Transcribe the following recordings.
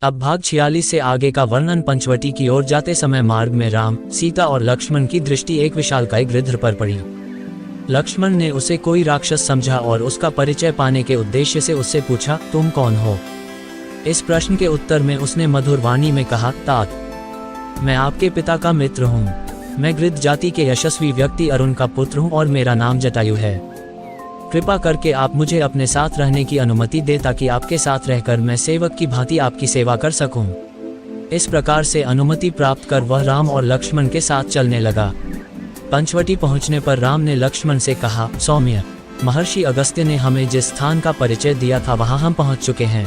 अब भाग 46 से आगे का वर्णन। पंचवटी की ओर जाते समय मार्ग में राम, सीता और लक्ष्मण की दृष्टि एक विशालकाय गिरधर पर पड़ी। लक्ष्मण ने उसे कोई राक्षस समझा और उसका परिचय पाने के उद्देश्य से उससे पूछा, तुम कौन हो? इस प्रश्न के उत्तर में उसने मधुर वाणी में कहा, तात, मैं आपके पिता का मित्र हूँ। मैं गृध जाति के यशस्वी व्यक्ति अरुण का पुत्र हूँ और मेरा नाम जटायु है। कृपा करके आप मुझे अपने साथ रहने की अनुमति दें ताकि आपके साथ रहकर मैं सेवक की भांति आपकी सेवा कर सकूं। इस प्रकार से अनुमति प्राप्त कर वह राम और लक्ष्मण के साथ चलने लगा। पंचवटी पहुंचने पर राम ने लक्ष्मण से कहा, सौम्य, महर्षि अगस्त्य ने हमें जिस स्थान का परिचय दिया था वहां हम पहुंच चुके हैं।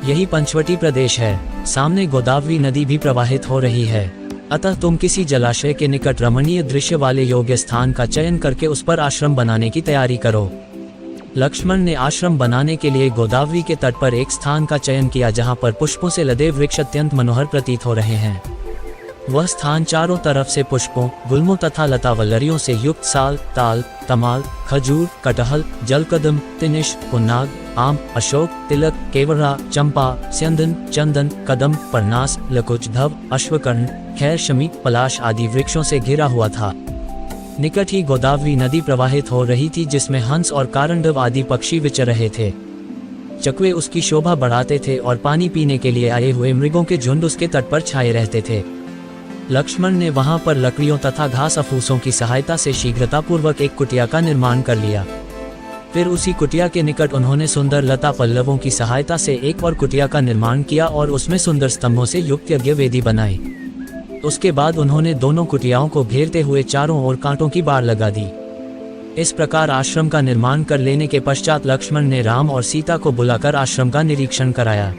यही पंचवटी प्रदेश है। सामने गोदावरी नदी भी प्रवाहित हो रही है, अतः तुम किसी जलाशय के निकट रमणीय दृश्य वाले योग्य स्थान का चयन करके उस पर आश्रम बनाने की तैयारी करो। लक्ष्मण ने आश्रम बनाने के लिए गोदावरी के तट पर एक स्थान का चयन किया जहां पर पुष्पों से लदे वृक्ष अत्यंत मनोहर प्रतीत हो रहे हैं। वह स्थान चारों तरफ से पुष्पों, गुल्मों तथा लता वल्लरियों से युक्त साल, ताल, तमाल, खजूर, कटहल, जलकदम, तिनिश, पुन्नाग, आम, अशोक, तिलक, केवड़ा, चंपा, स्यंदन, चंदन, कदम, परनास, लकुच, धव, अश्वकर्ण, खैर, शमी, पलाश आदि वृक्षों से घिरा हुआ था। निकट ही गोदावरी नदी प्रवाहित हो रही थी जिसमें हंस और कारंडव आदि पक्षी विचर रहे थे। चकवे उसकी शोभा बढ़ाते थे और पानी पीने के लिए आए हुए मृगों के झुंड उसके तट पर छाए रहते थे। लक्ष्मण ने वहां पर लकड़ियों तथा घास फूसों की सहायता से शीघ्रतापूर्वक एक कुटिया का निर्माण कर लिया। फिर उसी कुटिया के निकट उन्होंने सुंदर लता पल्लवों की सहायता से एक और कुटिया का निर्माण किया और उसमें सुंदर स्तंभों से युक्त यज्ञ वेदी बनाई। उसके बाद उन्होंने दोनों कुटियाओं को घेरते हुए चारों ओर कांटों की बाड़ लगा दी। इस प्रकार आश्रम का निर्माण कर लेने के पश्चात लक्ष्मण ने राम और सीता को बुलाकर आश्रम का निरीक्षण कराया।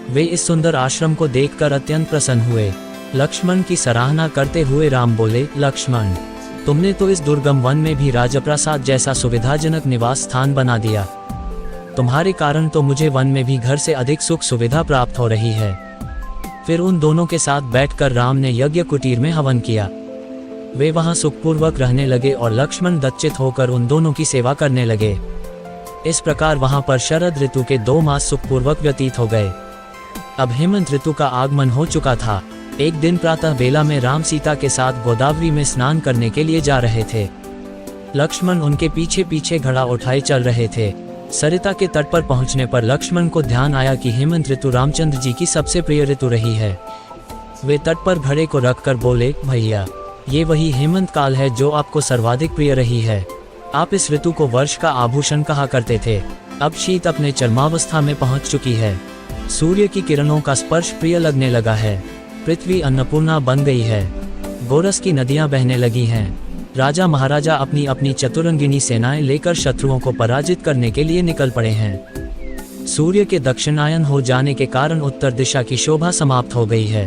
वे इस सुंदर आश्रम को देखकर अत्यंत प्रसन्न हुए। लक्ष्मण की सराहना करते हुए राम बोले, लक्ष्मण, तुमने तो इस दुर्गम वन में भी राजप्रासाद जैसा सुविधाजनक निवास स्थान बना दिया। तुम्हारे कारण तो मुझे वन में भी घर से अधिक सुख सुविधा प्राप्त हो रही है। फिर उन दोनों के साथ बैठकर राम ने यज्ञ कुटीर में हवन किया। वे वहां सुखपूर्वक रहने लगे और लक्ष्मण दत्चित होकर उन दोनों की सेवा करने लगे। इस प्रकार वहां पर शरद ऋतु के 2 मास सुखपूर्वक व्यतीत हो गए। अब हेमंत ऋतु का आगमन हो चुका था। एक दिन प्रातः बेला में राम सीता के साथ गोदावरी में स्नान करने के लिए जा रहे थे। लक्ष्मण उनके पीछे पीछे घड़ा उठाए चल रहे थे। सरिता के तट पर पहुंचने पर लक्ष्मण को ध्यान आया कि हेमंत ऋतु रामचंद्र जी की सबसे प्रिय ऋतु रही है। वे तट पर घड़े को रखकर बोले, भैया, ये वही हेमंत काल है जो आपको सर्वाधिक प्रिय रही है। आप इस ऋतु को वर्ष का आभूषण कहा करते थे। अब शीत अपने चरमावस्था में पहुंच चुकी है। सूर्य की किरणों का स्पर्श प्रिय लगने लगा है। पृथ्वी अन्नपूर्णा बन गई है। गोरस की नदियां बहने लगी हैं। राजा महाराजा अपनी अपनी चतुरंगिनी सेनाएं लेकर शत्रुओं को पराजित करने के लिए निकल पड़े हैं। सूर्य के दक्षिणायन हो जाने के कारण उत्तर दिशा की शोभा समाप्त हो गई है।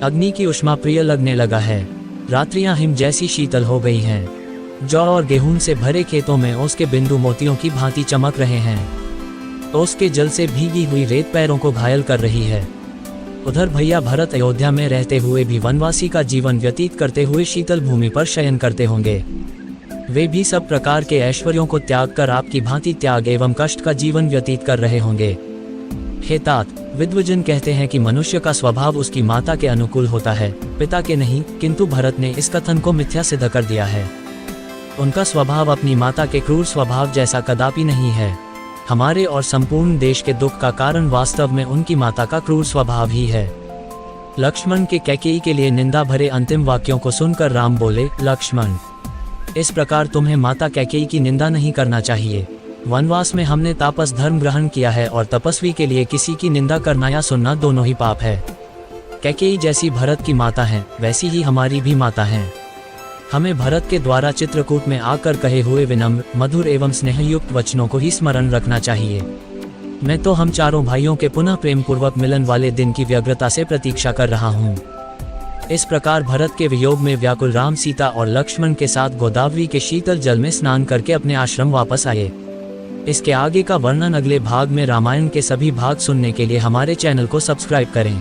अग्नि की उष्मा प्रिय लगने लगा है। रात्रियां हिम जैसी शीतल हो गई हैं। जौ और गेहूं से भरे खेतों में ओस के बिंदु मोतियों की भांति चमक रहे हैं। ओस के जल से भीगी हुई रेत पैरों को घायल कर रही है। उधर भैया भरत अयोध्या में रहते हुए भी वनवासी का जीवन व्यतीत करते हुए शीतल भूमि पर शयन करते होंगे। वे भी सब प्रकार के ऐश्वर्यों को त्याग कर आपकी भांति त्याग एवं कष्ट का जीवन व्यतीत कर रहे होंगे। हे तात, विद्वजन कहते हैं कि मनुष्य का स्वभाव उसकी माता के अनुकूल होता है, पिता के नहीं, किंतु भरत ने इस कथन को मिथ्या सिद्ध कर दिया है। उनका स्वभाव अपनी माता के क्रूर स्वभाव जैसा कदापि नहीं है। हमारे और संपूर्ण देश के दुख का कारण वास्तव में उनकी माता का क्रूर स्वभाव ही है। लक्ष्मण के कैकेयी के लिए निंदा भरे अंतिम वाक्यों को सुनकर राम बोले, लक्ष्मण, इस प्रकार तुम्हें माता कैकेयी की निंदा नहीं करना चाहिए। वनवास में हमने तापस धर्म ग्रहण किया है और तपस्वी के लिए किसी की निंदा करना या सुनना दोनों ही पाप है। कैकेयी जैसी भरत की माता है, वैसी ही हमारी भी माता है। हमें भरत के द्वारा चित्रकूट में आकर कहे हुए विनम्र, मधुर एवं स्नेहयुक्त वचनों को ही स्मरण रखना चाहिए। मैं तो हम चारों भाइयों के पुनः प्रेम पूर्वक मिलन वाले दिन की व्यग्रता से प्रतीक्षा कर रहा हूँ। इस प्रकार भरत के वियोग में व्याकुल राम सीता और लक्ष्मण के साथ गोदावरी के शीतल जल में स्नान करके अपने आश्रम वापस आए। इसके आगे का वर्णन अगले भाग में। रामायण के सभी भाग सुनने के लिए हमारे चैनल को सब्सक्राइब करें।